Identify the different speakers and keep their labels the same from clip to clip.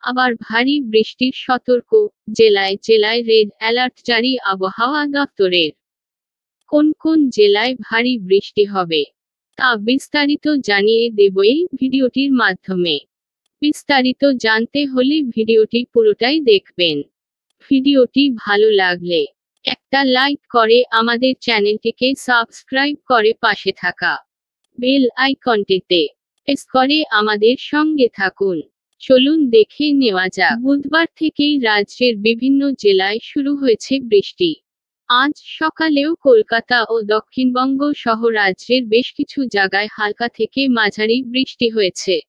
Speaker 1: আবার ভারী বৃষ্টির সতর্ক, জেলায় জেলায় রেড অ্যালার্ট জারি আবহাওয়া দপ্তরের। কোন কোন জেলায় ভারী বৃষ্টি হবে তা বিস্তারিত জানিয়ে দেব এই ভিডিওটির মাধ্যমে। বিস্তারিত জানতে হলে ভিডিওটি পুরোটাই দেখবেন। ভিডিওটি ভালো লাগলে একটা লাইক করে আমাদের চ্যানেলটিকে সাবস্ক্রাইব করে পাশে থাকা বেল আইকনটিতে প্রেস করে আমাদের সঙ্গে থাকুন। চলুন দেখে নেওয়া যাক। বুধবার থেকেই রাজ্যের বিভিন্ন জেলায় শুরু হয়েছে বৃষ্টি। আজ সকালেও কলকাতা ও দক্ষিণবঙ্গ সহ রাজ্যের বেশ কিছু জায়গায় হালকা থেকে মাঝারি বৃষ্টি হয়েছে।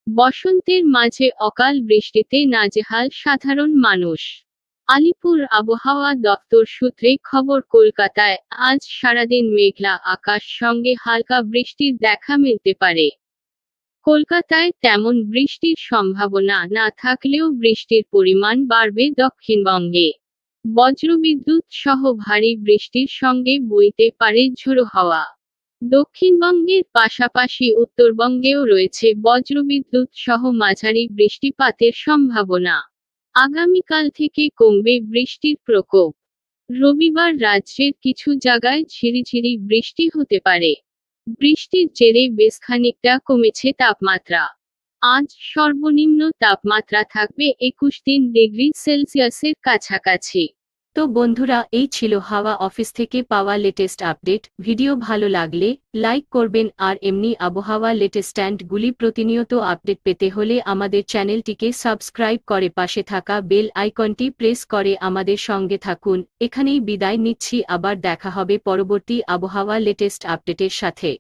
Speaker 1: বসন্তের মাঝে অকাল বৃষ্টিতে নাজেহাল সাধারণ মানুষ। আলিপুর আবহাওয়া দপ্তর সূত্রে খবর, কলকাতায় আজ সারাদিন মেঘলা আকাশ সঙ্গে হালকা বৃষ্টির দেখা মিলতে পারে। কলকাতায় তেমন বৃষ্টির সম্ভাবনা না থাকলেও বৃষ্টির পরিমাণ বাড়বে দক্ষিণবঙ্গে। বজ্রবিদ্যুৎ সহ ভারী বৃষ্টির সঙ্গে বইতে পারে ঝোড়ো হাওয়া। দক্ষিণবঙ্গের পাশাপাশি উত্তরবঙ্গেও রয়েছে বজ্রবিদ্যুৎ সহ মাঝারি বৃষ্টিপাতের সম্ভাবনা। আগামীকাল থেকে কমবে বৃষ্টির প্রকোপ। রবিবার রাজ্যের কিছু জায়গায় ঝিরিঝিরি বৃষ্টি হতে পারে। বৃষ্টির জেরে বেশ খানিকটা কমেছে তাপমাত্রা। আজ সর্বনিম্ন তাপমাত্রা থাকবে 21 ডিগ্রি সেলসিয়াসের কাছাকাছি।
Speaker 2: তো বন্ধুরা, এই ছিল হাওয়া অফিস থেকে পাওয়া লেটেস্ট আপডেট। ভিডিও ভালো লাগলে লাইক করবেন, আর এমনি আবহাওয়া লেটেস্ট গুলি প্রতিনিয়ত আপডেট পেতে হলে আমাদের চ্যানেলটিকে সাবস্ক্রাইব করে পাশে থাকা বেল আইকনটি প্রেস করে আমাদের সঙ্গে থাকুন। এখানেই বিদায় নিচ্ছি, আবার দেখা হবে পরবর্তী আবহাওয়া লেটেস্ট আপডেটের সাথে।